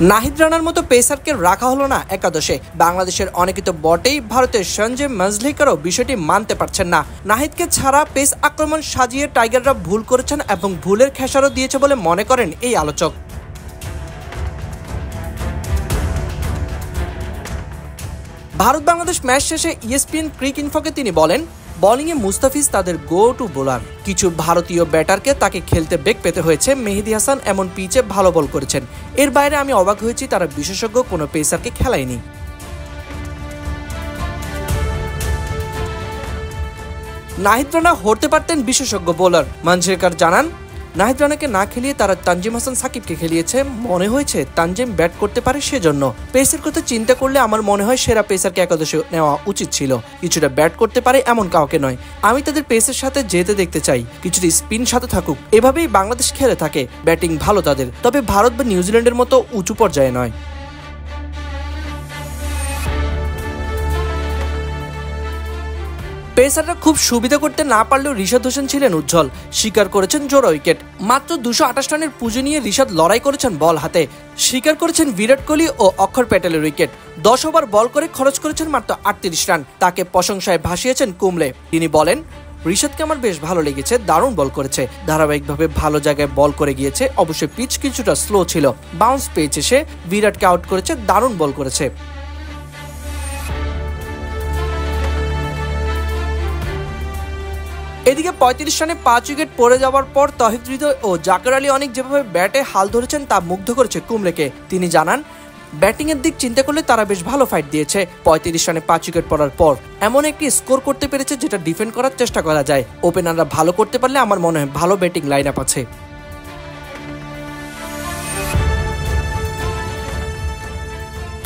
নাহিদ রানার মতো পেসারকে রাখা হলো না একাদশে। বাংলাদেশের অনেকে তো বটেই, ভারতের সঞ্জয় মাজলিকারও বিষয়টি মানতে পারছেন না। নাহিদকে ছাড়া পেস আক্রমণ সাজিয়ে টাইগাররা ভুল করেছেন এবং ভুলের খেসারও দিয়েছে বলে মনে করেন এই আলোচক। ভারত বাংলাদেশ ম্যাচ শেষে ESPN ক্রিক ইনফোকে তিনি বলেন, বোলিংয়ে মুস্তাফিজ তাদের গো টু বোলার। কিছু ভারতীয় ব্যাটারকে তাকে খেলতে বেগ পেতে হয়েছে। মেহেদী হাসান এমন পিচে ভালো বল করেছেন। এর বাইরে আমি অবাক হয়েছি তারা বিশেষজ্ঞ কোনো পেসারকে খেলায়নি। নাহিদ রানা হতে পারতেন বিশেষজ্ঞ বোলার। মানজরেকার জানান, নাহিদ রানাকে না খেলিয়ে তারা তানজিম হাসান সাকিবকে খেলিয়েছে। মনে হয়েছে তানজিম ব্যাট করতে পারে, সেজন্য। পেসের কথা চিন্তা করলে আমার মনে হয় সেরা পেসারকে একাদশে নেওয়া উচিত ছিল। কিছুটা ব্যাট করতে পারে এমন কাউকে নয়। আমি তাদের পেসের সাথে যেতে দেখতে চাই, কিছুটা স্পিন সাথে থাকুক। এভাবেই বাংলাদেশ খেলে থাকে। ব্যাটিং ভালো তাদের, তবে ভারত বা নিউজিল্যান্ডের মতো উঁচু পর্যায়ে নয়। পেসাররা খুব সুবিধা করতে না পারলেও রিশাদ হোসেন ছিলেন উজ্জ্বল। স্বীকার করেছেন জোড়া উইকেট। মাত্র 228 রানের পুঁজি নিয়ে রিশাদ লড়াই করেছেন বল হাতে। স্বীকার করেছেন বিরাট কোহলি ও অক্ষর প্যাটেলের উইকেট। 10 ওভার বল করে খরচ করেছেন মাত্র 38 রান। তাকে প্রশংসায় ভাসিয়েছেন কুমলে। তিনি বলেন, রিশাদকে আমার বেশ ভালো লেগেছে, দারুণ বল করেছে। ধারাবাহিকভাবে ভালো জায়গায় বল করে গিয়েছে। অবশ্যই পিচ কিছুটা স্লো ছিল, বাউন্স পেয়েছে সে। বিরাটকে আউট করেছে, দারুণ বল করেছে। এদিকে 35 রানে 5 উইকেট পড়ে যাওয়ার পর তহিদ হৃদয় ও জাকের আলী অনেক যেভাবে ব্যাটে হাল ধরেছেন তা মুগ্ধ করেছে কুমলেকে। তিনি জানান, ব্যাটিংয়ের দিক চিন্তা করলে তারা বেশ ভালো ফাইট দিয়েছে। 35 রানে 5 উইকেট পড়ার পর এমন একটি স্কোর করতে পেরেছে যেটা ডিফেন্ড করার চেষ্টা করা যায়। ওপেনাররা ভালো করতে পারলে আমার মনে হয় ভালো ব্যাটিং লাইন আপ আছে।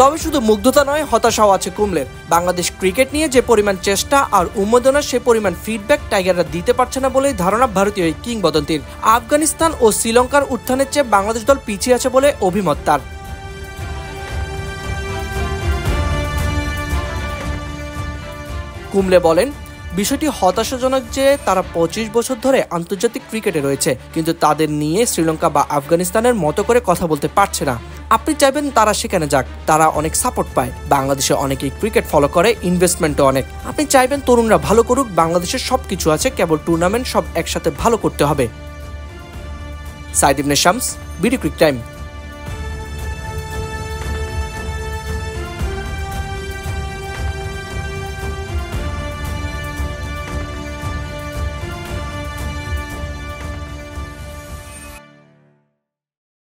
তবে শুধু মুগ্ধতা নয়, হতাশাও আছে কুমলের। বাংলাদেশ ক্রিকেট নিয়ে যে পরিমাণ চেষ্টা আর উন্মোদনা, সে পরিমাণ ফিডব্যাক টাইগাররা দিতে পারছে না বলেই ধারণা ভারতীয় এই কিংবদন্তির। আফগানিস্তান ও শ্রীলঙ্কার উত্থানের চেয়ে বাংলাদেশ দল পিছিয়ে আছে বলে অভিমত তার। কুমলে বলেন, বিষয়টি হতাশাজনক যে তারা 25 বছর ধরে আন্তর্জাতিক ক্রিকেটে রয়েছে, কিন্তু তাদের নিয়ে শ্রীলঙ্কা বা আফগানিস্তানের মতো করে কথা বলতে পারছে না। আপনি চাইবেন তারা সেখানে যাক, তারা অনেক সাপোর্ট পায়। বাংলাদেশে অনেকেই ক্রিকেট ফলো করে, ইনভেস্টমেন্টও অনেক। আপনি চাইবেন তরুণরা ভালো করুক, বাংলাদেশের সবকিছু আছে, কেবল টুর্নামেন্ট সব একসাথে ভালো করতে হবে। সাইদ ইবনে শামস, বিডি ক্রিক টাইম।